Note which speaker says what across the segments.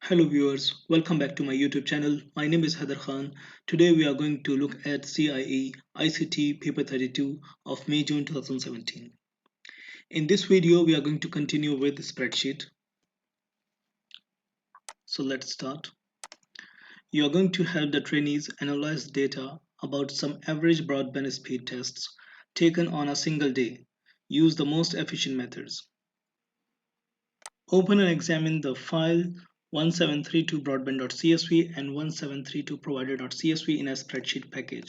Speaker 1: Hello viewers, welcome back to my YouTube channel. My name is Heather Khan. Today we are going to look at CIE ICT paper 32 of May June 2017. In this video we are going to continue with the spreadsheet. So let's start. You are going to help the trainees analyze data about some average broadband speed tests taken on a single day. Use the most efficient methods. Open and examine the file 1732 broadband.csv and 1732 provider.csv in a spreadsheet package.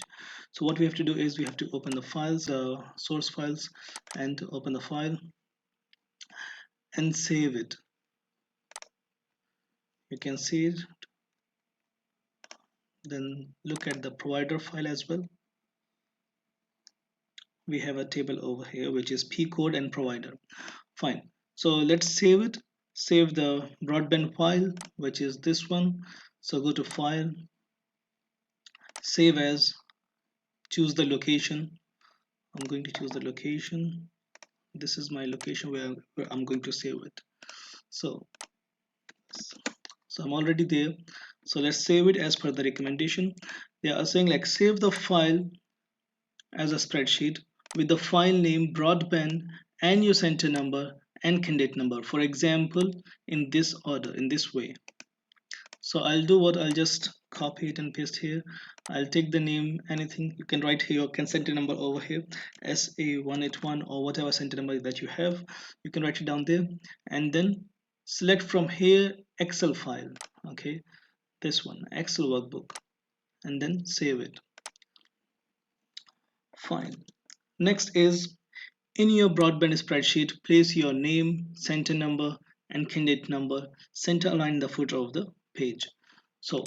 Speaker 1: So what we have to do is we have to open the files, source files, and open the file and save it. You can see it. Then look at the provider file as well. We have a table over here which is P code and provider. Fine. So let's save it. Save the broadband file, which is this one. So go to file, save as, choose the location. I'm going to choose the location. This is my location where I'm going to save it. So I'm already there. So let's save it as per the recommendation. They are saying like save the file as a spreadsheet with the file name broadband and your center number and candidate number. For example, in this order, in this way. So I'll do what, I'll just copy it and paste here. I'll take the name, anything you can write here, your center number over here, SA181 or whatever center number that you have, you can write it down there, and then select from here Excel file, okay, this one, Excel workbook, and then save it. Fine. Next is, in your broadband spreadsheet, place your name, center number, and candidate number center aligned in the footer of the page. So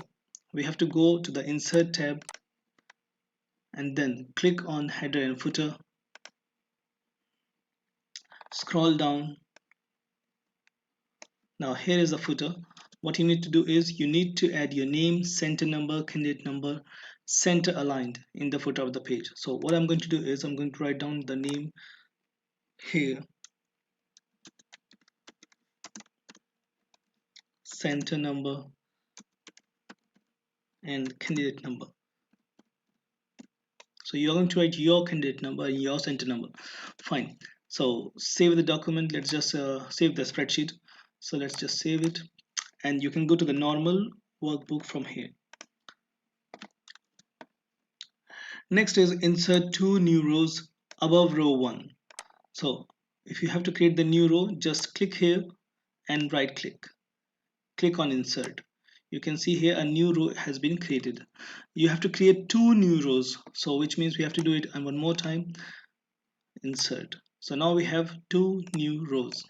Speaker 1: we have to go to the Insert tab and then click on Header and Footer. Scroll down. Now here is the footer. What you need to do is you need to add your name, center number, candidate number, center aligned in the footer of the page. So what I'm going to do is I'm going to write down the name here, center number, and candidate number. So you're going to write your candidate number and your center number. Fine. So save the document. Let's just save the spreadsheet. So let's just save it. And you can go to the normal workbook from here. Next is insert two new rows above row 1. So if you have to create the new row, just click here and right click. Click on insert. You can see here a new row has been created. You have to create two new rows, so which means we have to do it one more time. Insert. So now we have two new rows.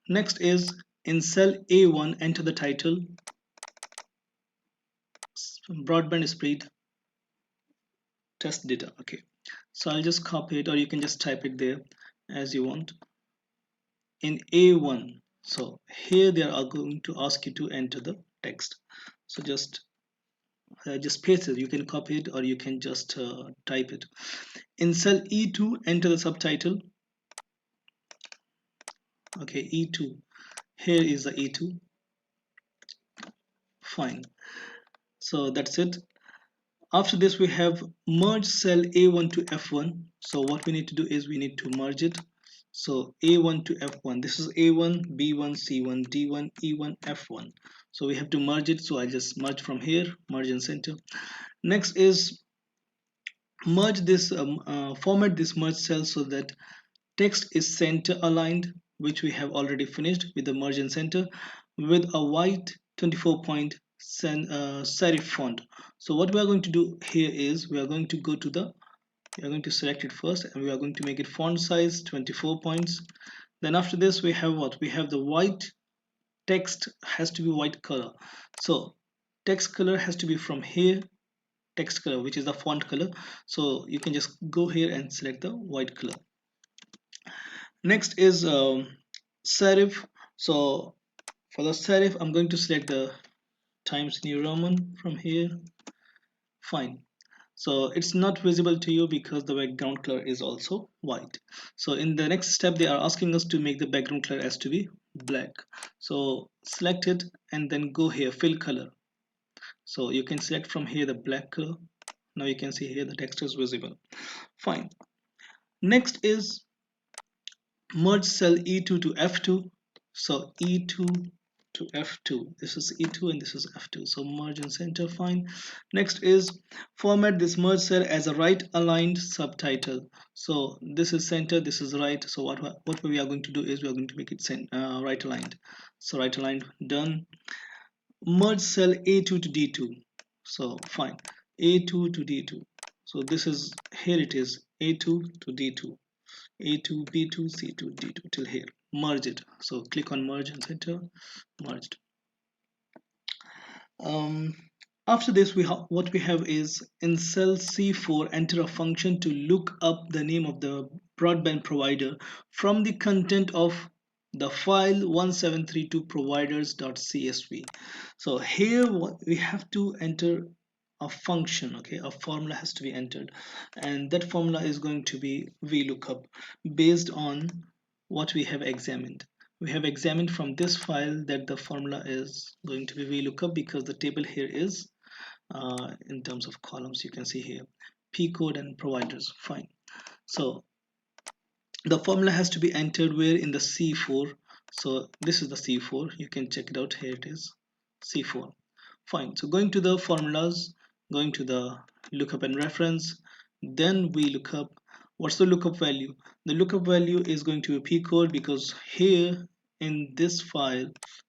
Speaker 1: Next is in cell A1 enter the title broadband speed test data. Okay, so I'll just copy it, or you can just type it there as you want. In A1, so here they are going to ask you to enter the text. So just paste it. You can copy it or you can just type it. In cell E2 enter the subtitle. Okay, E2, here is the E2. Fine, so that's it. After this we have merge cell A1 to F1. So what we need to do is we need to merge it. So A1 to F1, this is A1, B1, C1, D1, E1, F1. So we have to merge it. So I just merge from here, merge and center. Next is merge this, format this merge cell so that text is center aligned, which we have already finished with the merge and center, with a white 24-point serif font. So what we are going to do here is we are going to go to the, we are going to select it first and we are going to make it font size 24 points. Then after this we have what? We have the white text has to be white color. So text color has to be from here, text color, which is the font color. So you can just go here and select the white color. Next is serif. So for the serif I'm going to select the Times New Roman from here. Fine. So it's not visible to you because the background color is also white. So in the next step they are asking us to make the background color as to be black. So select it and then go here, fill color. So you can select from here the black color. Now you can see here the text is visible. Fine. Next is merge cell E2 to F2. So E2 to F2. This is E2 and this is F2. So merge and center, fine. Next is format this merge cell as a right aligned subtitle. So this is center, this is right. So what we are going to do is we are going to make it right aligned. So right aligned, done. Merge cell A2 to D2. So fine, A2 to D2. So this is, here it is, A2 to D2. A2, B2, C2, D2 till here. Merge it. So click on merge and center, merged. Um, After this, what we have is in cell C4, enter a function to look up the name of the broadband provider from the content of the file 1732 providers.csv. So here we have to enter a function, okay, a formula has to be entered, and that formula is going to be VLOOKUP based on what we have examined. We have examined from this file that the formula is going to be VLOOKUP because the table here is in terms of columns. You can see here P code and providers, fine. So the formula has to be entered where in the C4. So this is the C4, you can check it out, here it is, C4. Fine. So going to the formulas, going to the lookup and reference, then we look up what's the lookup value. The lookup value is going to be P code because here in this file,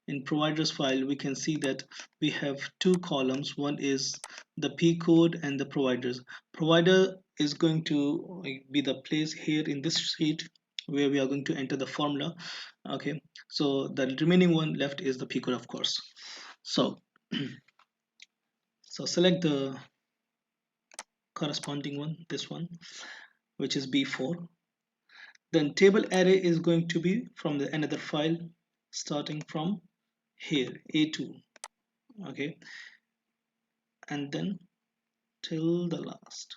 Speaker 1: in providers file, we can see that we have two columns. One is the P code and the providers. Provider is going to be the place here in this sheet where we are going to enter the formula. Okay, so the remaining one left is the P code, of course. So so select the corresponding one, this one, which is B4. Then table array is going to be from the another file starting from here, A2. Okay, and then till the last.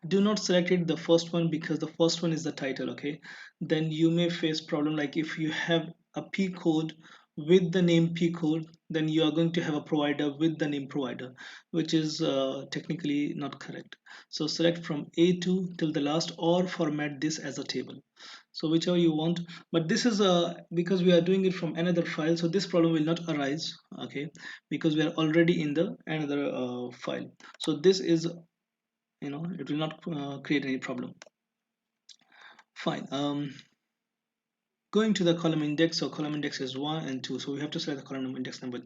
Speaker 1: Do not select it the first one because the first one is the title, okay? Then you may face problem like if you have a P code with the name P code, then you are going to have a provider with the name provider, which is technically not correct. So select from A2 till the last or format this as a table. So whichever you want, but this is because we are doing it from another file, so this problem will not arise, okay, because we are already in the another file. So this is, it will not create any problem. Fine. Going to the column index, so column index is 1 and 2, so we have to select the column index number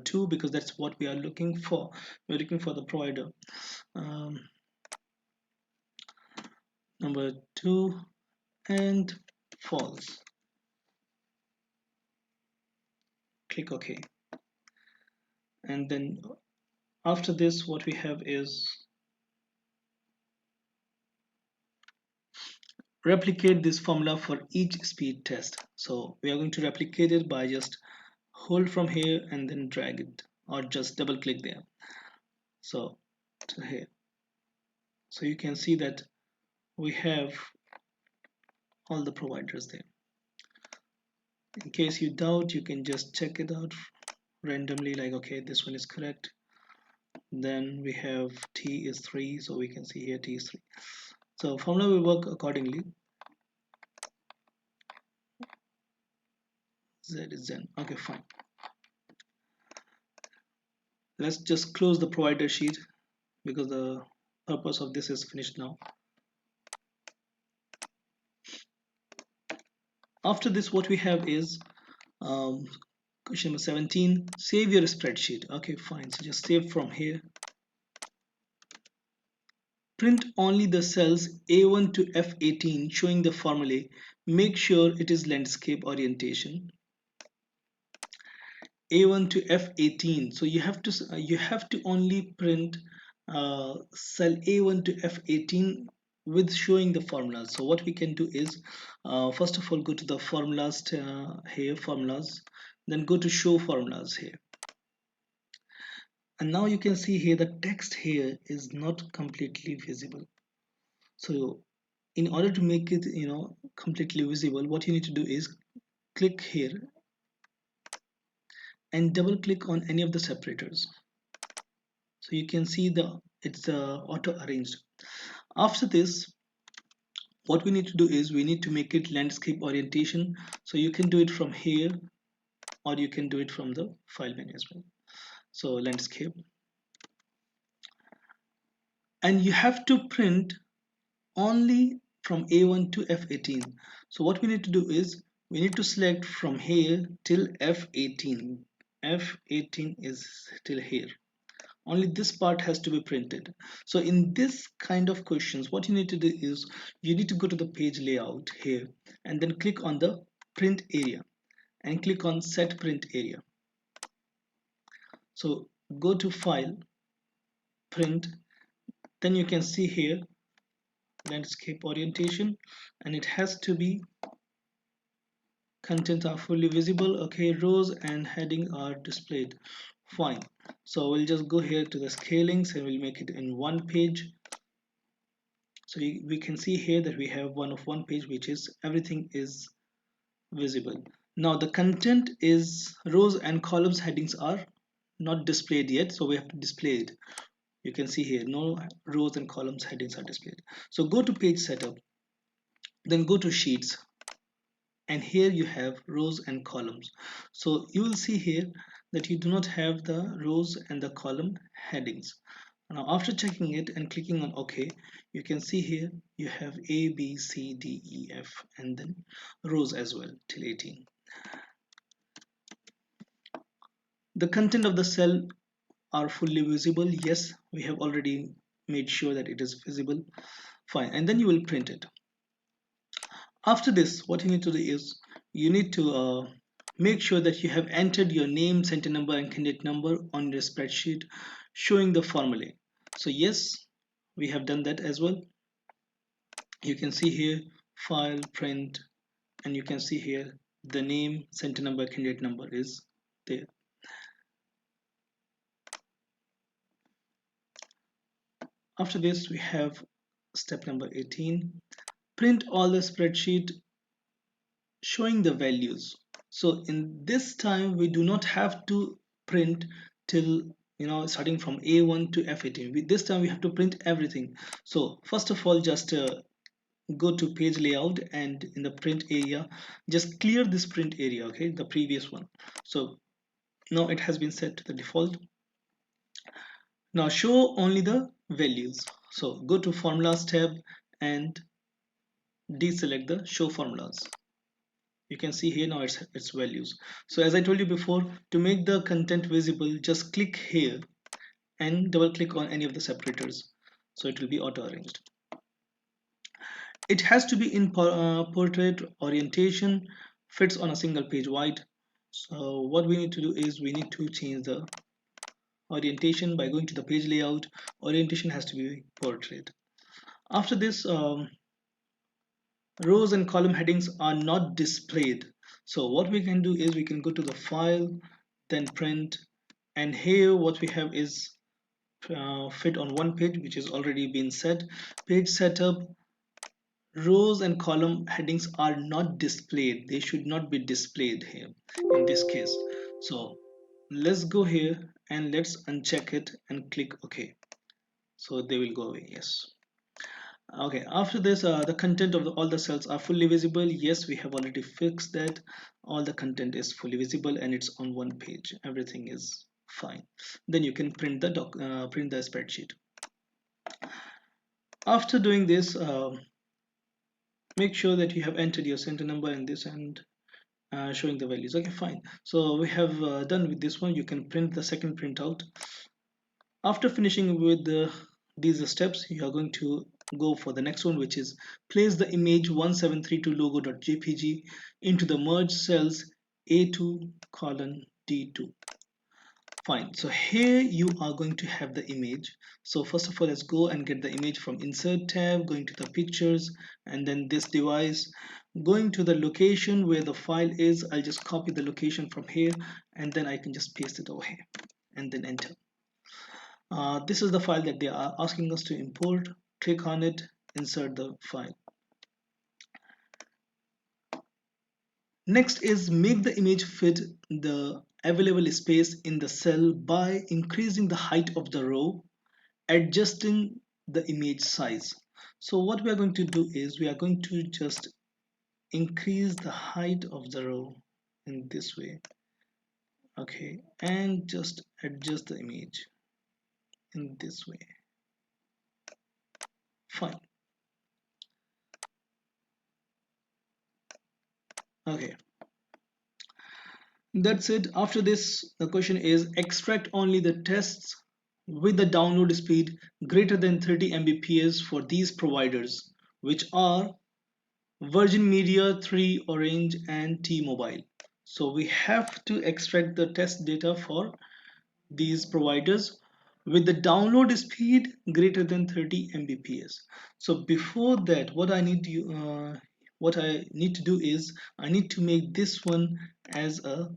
Speaker 1: 2 because that's what we are looking for. We're looking for the provider. Number 2 and false. Click OK, and then after this what we have is replicate this formula for each speed test. So we are going to replicate it by just hold from here and then drag it, or just double click there, so to here. So you can see that we have all the providers there. In case you doubt, you can just check it out randomly, like okay, this one is correct. Then we have T is 3, so we can see here T is 3. So formula will work accordingly. Z is Zen. Okay, fine. Let's just close the provider sheet because the purpose of this is finished now. After this, what we have is question number 17. Save your spreadsheet. Okay, fine. So just save from here. Print only the cells A1 to F18 showing the formulae. Make sure it is landscape orientation. A1 to F18. So you have to only print cell A1 to F18 with showing the formulas. So what we can do is first of all go to the formulas here, formulas, then go to show formulas here. And now you can see here the text here is not completely visible. So in order to make it completely visible, what you need to do is click here and double click on any of the separators, so you can see it's auto arranged. After this, what we need to do is we need to make it landscape orientation, so you can do it from here or you can do it from the file menu as well. So landscape, and you have to print only from A1 to F18. So what we need to do is we need to select from here till F18. F18 is still here. Only this part has to be printed. So in this kind of questions, what you need to do is you need to go to the page layout here and then click on the print area and click on set print area. So go to file, print, then you can see here landscape orientation, and it has to be contents are fully visible. Okay, rows and heading are displayed. Fine. So we'll just go here to the scalings and we'll make it in one page. So we can see here that we have one page, which is everything is visible. Now the content is rows and columns headings are not displayed yet, so we have to display it. You can see here no rows and columns headings are displayed. So go to page setup, then go to sheets, and here you have rows and columns. So you will see here that you do not have the rows and the column headings. Now after checking it and clicking on OK, you can see here you have A, B, C, D, E, F, and then rows as well till 18. The content of the cell are fully visible. Yes, we have already made sure that it is visible. Fine, and then you will print it. After this, what you need to do is you need to make sure that you have entered your name, center number, and candidate number on your spreadsheet showing the formulae. So yes, we have done that as well. You can see here file, print, and you can see here the name, center number, candidate number is there. After this, we have step number 18, print all the spreadsheet showing the values. So in this time we do not have to print till starting from A1 to F18. This time we have to print everything. So first of all, just go to page layout and in the print area just clear this print area, okay, the previous one. So now it has been set to the default. Now show only the values. So go to formulas tab and deselect the show formulas. You can see here now its values. So as I told you before, to make the content visible, just click here and double click on any of the separators, so it will be auto arranged. It has to be in portrait orientation, fits on a single page wide. So what we need to do is we need to change the orientation by going to the page layout. Orientation has to be portrait. After this, rows and column headings are not displayed. So what we can do is we can go to the file, then print, and here what we have is fit on one page, which is already been set. Page setup, rows and column headings are not displayed. They should not be displayed here in this case. So let's go here and let's uncheck it and click OK. So they will go away. Yes. Okay, after this, the content of all the cells are fully visible. Yes, we have already fixed that. All the content is fully visible and it's on one page. Everything is fine. Then you can print the print the spreadsheet. After doing this, make sure that you have entered your center number in this and showing the values. Okay, fine. So we have done with this one. You can print the second printout. After finishing with these steps, you are going to go for the next one, which is place the image 1732 logo.jpg into the merge cells A2 colon D2. Fine. So here you are going to have the image. So first of all, let's go and get the image from insert tab, going to the pictures, and then this device, going to the location where the file is. I'll just copy the location from here and then I can just paste it over here and then enter. This is the file that they are asking us to import. Click on it, insert the file. Next is make the image fit the available space in the cell by increasing the height of the row, adjusting the image size. So what we are going to do is we are going to just increase the height of the row in this way, okay, and just adjust the image in this way. Fine. Okay, that's it. After this, the question is extract only the tests with the download speed greater than 30 Mbps for these providers, which are Virgin Media, 3, Orange, and T-Mobile. So we have to extract the test data for these providers with the download speed greater than 30 Mbps. So before that, what I need to do is I need to make this one as a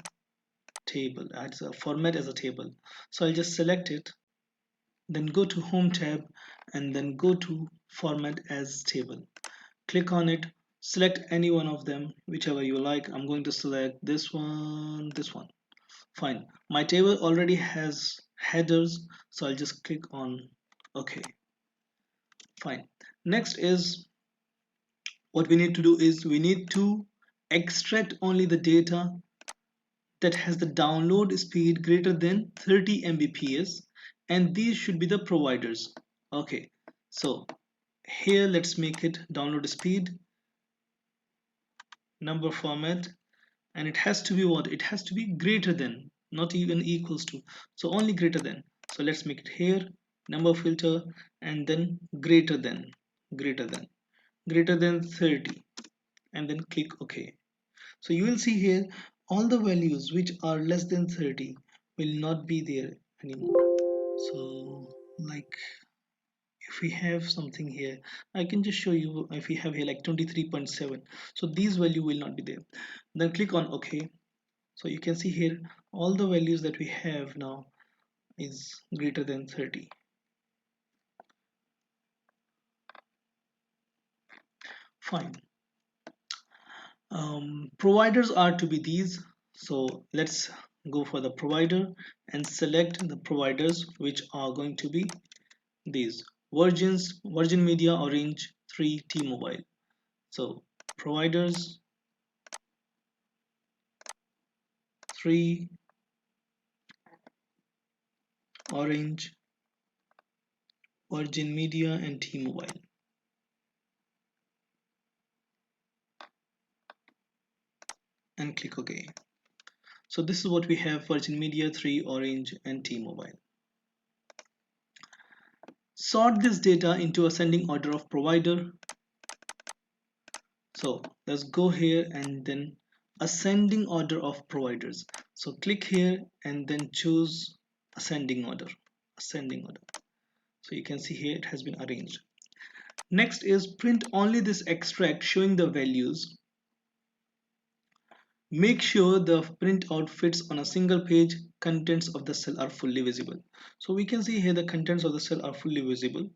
Speaker 1: table, as a format as a table. So I'll just select it, then go to Home tab, and then go to Format as Table. Click on it, select any one of them, whichever you like. I'm going to select this one, this one. Fine. My table already has headers, so I'll just click on OK. Fine. Next is what we need to do is we need to extract only the data that has the download speed greater than 30 Mbps, and these should be the providers. Okay, so here let's make it download speed, number format, and it has to be what? It has to be greater than, not even equals to, so only greater than. So let's make it here, number filter, and then greater than, greater than, greater than 30, and then click OK. So you will see here all the values which are less than 30 will not be there anymore. So like if we have something here, I can just show you. If we have here like 23.7, so these value will not be there. Then click on OK. So you can see here all the values that we have now is greater than 30. Fine. Providers are to be these. So let's go for the provider and select the providers which are going to be these: Virgin Media, Orange, 3, T-Mobile. So providers 3, Orange, Virgin Media, and T-Mobile. And click OK. So this is what we have: Virgin Media, 3, Orange, and T-Mobile. Sort this data into ascending order of provider. So let's go here and then ascending order of providers. So click here and then choose ascending order. Ascending order. So you can see here it has been arranged. Next is print only this extract showing the values. Make sure the printout fits on a single page. Contents of the cell are fully visible. So we can see here the contents of the cell are fully visible.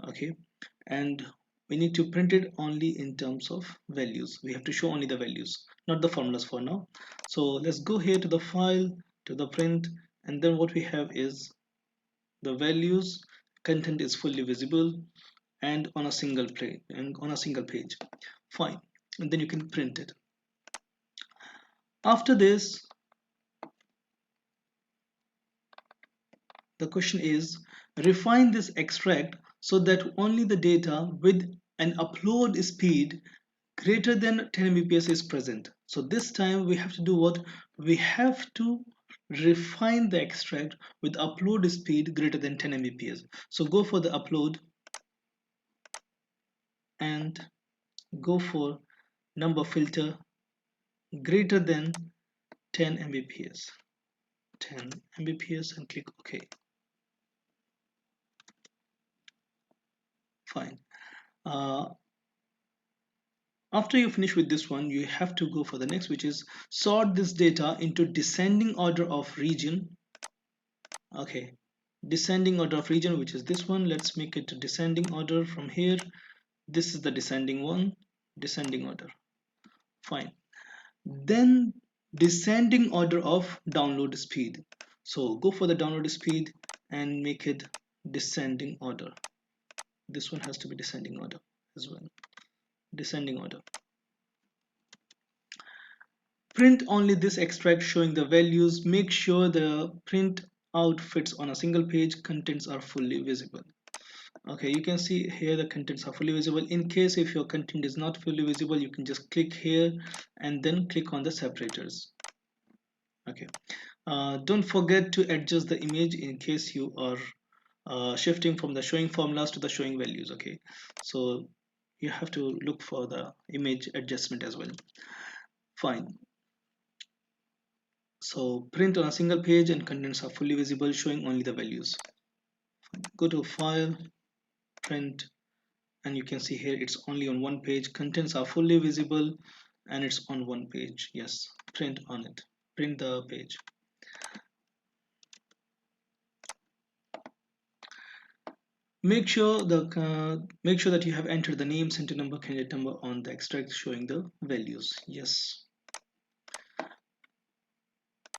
Speaker 1: Okay, and we need to print it only in terms of values. We have to show only the values, not the formulas for now. So let's go here to the file, to the print, and then what we have is the values. Content is fully visible and on a single page. Fine, and then you can print it. After this, the question is refine this extract so that only the data with an upload speed greater than 10 Mbps is present. So this time we have to do what? We have to refine the extract with upload speed greater than 10 Mbps. So go for the upload and go for number filter greater than 10 Mbps. 10 Mbps and click OK. Fine. After you finish with this one, you have to go for the next, which is sort this data into descending order of region. Okay, descending order of region, which is this one. Let's make it a descending order from here. This is the descending one, descending order. Fine. Then descending order of download speed. So go for the download speed and make it descending order. This one has to be descending order as well. Descending order. Print only this extract showing the values. Make sure the print out fits on a single page. Contents are fully visible. Okay, you can see here the contents are fully visible. In case if your content is not fully visible, you can just click here and then click on the separators. Okay, don't forget to adjust the image in case you are shifting from the showing formulas to the showing values. Okay, so you have to look for the image adjustment as well. Fine. So print on a single page and contents are fully visible, showing only the values. Go to file, print, and you can see here it's only on one page. Contents are fully visible and it's on one page. Yes, print on it, print the page. Make sure that you have entered the name, center number, candidate number on the extract showing the values. Yes.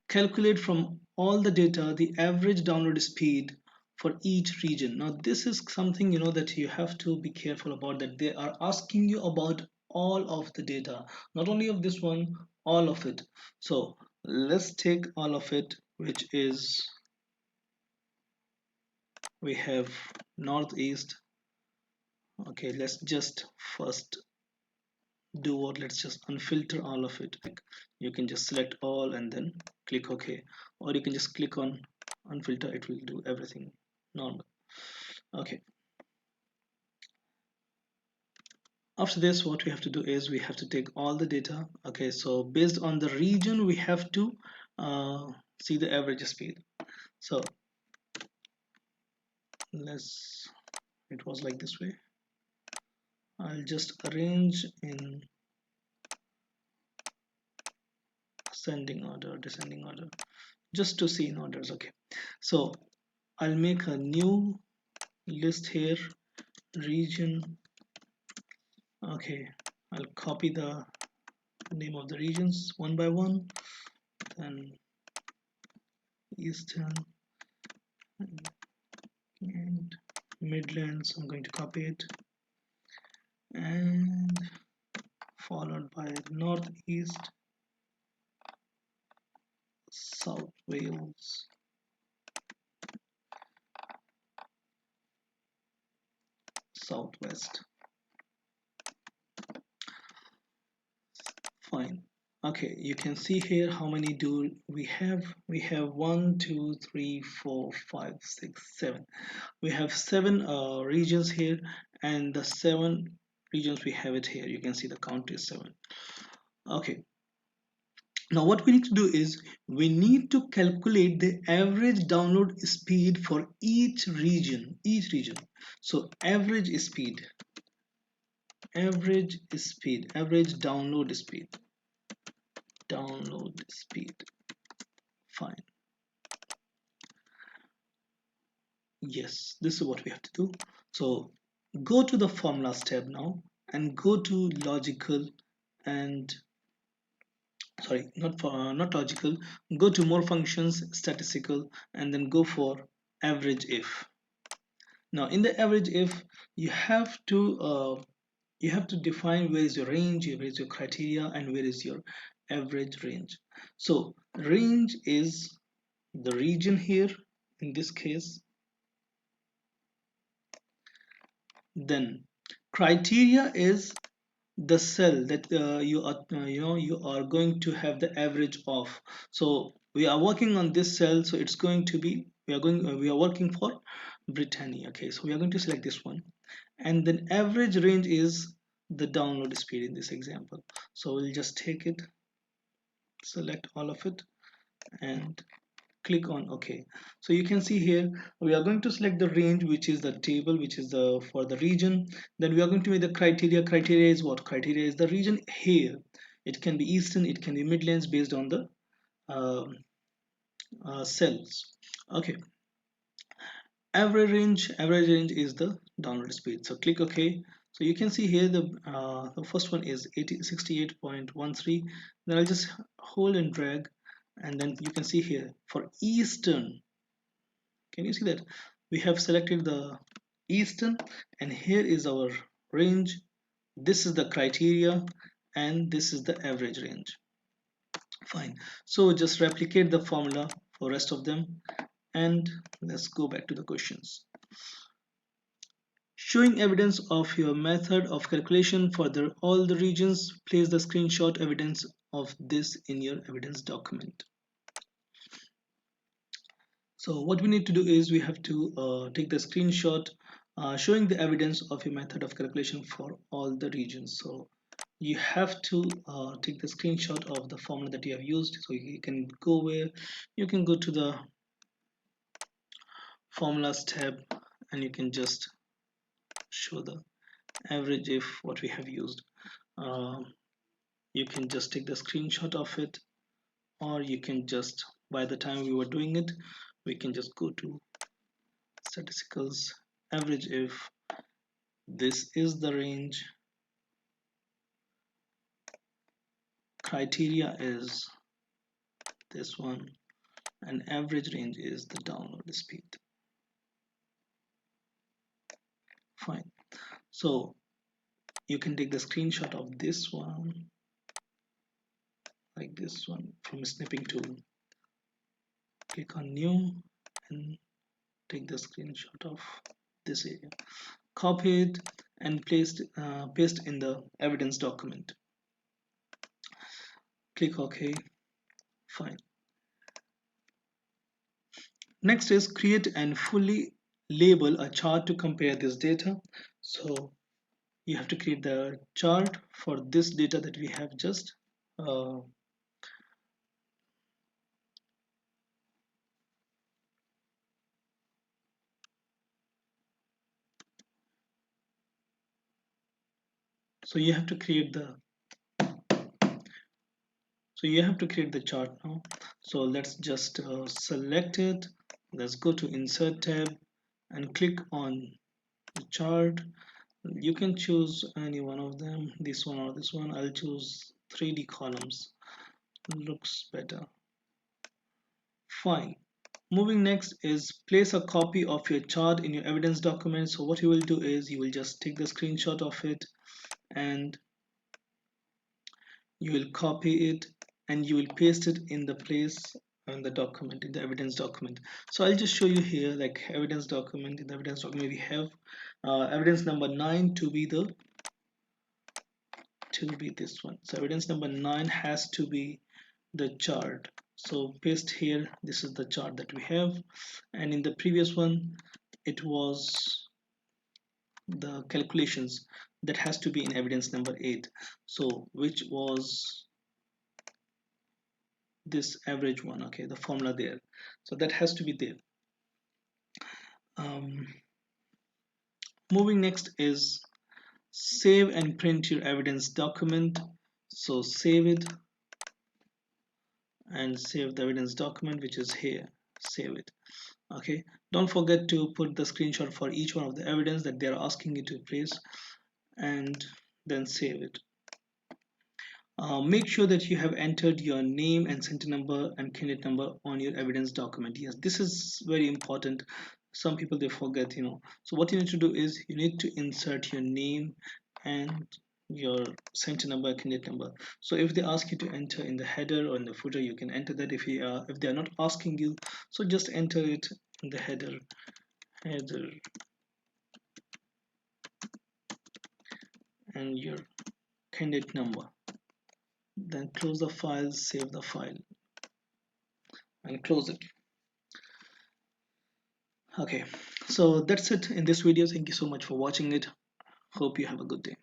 Speaker 1: Calculate from all the data the average download speed for each region. Now this is something that you have to be careful about, that they are asking you about all of the data, not only of this one, all of it. So let's take all of it, which is we have northeast. Okay, let's just first do what, let's just unfilter all of it. You can just select all and then click OK, or you can just click on unfilter, it will do everything normal. Okay, after this what we have to do is we have to take all the data. Okay, so based on the region we have to see the average speed. So let's, it was like this way. I'll just arrange in ascending order, descending order, just to see in orders. Okay, so I'll make a new list here, region. Okay, I'll copy the name of the regions one by one. Then Eastern and Midlands, I'm going to copy it, and followed by Northeast, South Wales, Southwest. Fine. Okay, you can see here how many do we have. We have 1 2 3 4 5 6 7. We have 7 regions here, and the 7 regions we have it here. You can see the count is 7. Okay, now what we need to do is we need to calculate the average download speed for each region. So average speed, average download speed, fine. Yes, this is what we have to do. So go to the formulas tab now and go to logical, and sorry, not logical, go to more functions, statistical, and then go for average if. Now in the average if, you have to define where is your range, where is your criteria, and where is your average range. So range is the region here in this case. Then criteria is the cell that you are going to have the average of. So we are working on this cell, so it's going to be, we are working for Britannia. Okay, so we are going to select this one, and then average range is the download speed in this example. So we'll just take it, select all of it, and click on OK. So you can see here we are going to select the range, which is the table, which is the for the region. Then we are going to make the criteria. Criteria is what? Criteria is the region here. It can be Eastern, it can be Midlands, based on the cells. Okay, Average range is the download speed. So click OK. So you can see here the first one is 68.13. Then I'll just hold and drag, and then you can see here for Eastern. Can you see that we have selected the Eastern, and here is our range. This is the criteria, and this is the average range. Fine. So just replicate the formula for rest of them, and let's go back to the questions. Showing evidence of your method of calculation for all the regions, place the screenshot evidence of this in your evidence document. So what we need to do is we have to take the screenshot showing the evidence of your method of calculation for all the regions. So you have to take the screenshot of the formula that you have used. So you can go where you can go to the formulas tab, and you can just show the average if what we have used. You can just take the screenshot of it, or you can just, by the time we were doing it, we can just go to statisticals average if this is the range, criteria is this one, and average range is the download speed. Fine. So you can take the screenshot of this one, like this one, from snipping tool. Click on new and take the screenshot of this area. Copy it and paste in the evidence document. Click OK. Fine. Next is create and fully label a chart to compare this data. So you have to create the chart for this data that we have just so you have to create the chart now. So let's just select it. Let's go to insert tab and click on the chart. You can choose any one of them, this one or this one. I'll choose 3D columns, looks better. Fine. Moving next is place a copy of your chart in your evidence document. So what you will do is you will just take the screenshot of it, and you will copy it, and you will paste it in the place in the document, in the evidence document. So I'll just show you here, like evidence document. In the evidence document we have evidence number 9 to be this one. So evidence number 9 has to be the chart. So paste here, this is the chart that we have, and in the previous one it was the calculations that has to be in evidence number 8. So which was this average one, okay, the formula there. So that has to be there. Moving next is save and print your evidence document. So save it and save the evidence document, which is here. Save it. Okay, don't forget to put the screenshot for each one of the evidence that they are asking you to place, and then save it. Make sure that you have entered your name and center number and candidate number on your evidence document. Yes, this is very important. Some people they forget, so what you need to do is you need to insert your name and your center number, candidate number. So if they ask you to enter in the header or in the footer, you can enter that. If they are not asking you, so just enter it in the header and your candidate number. Then close the file, save the file, and close it. Okay, so that's it in this video. Thank you so much for watching it. Hope you have a good day.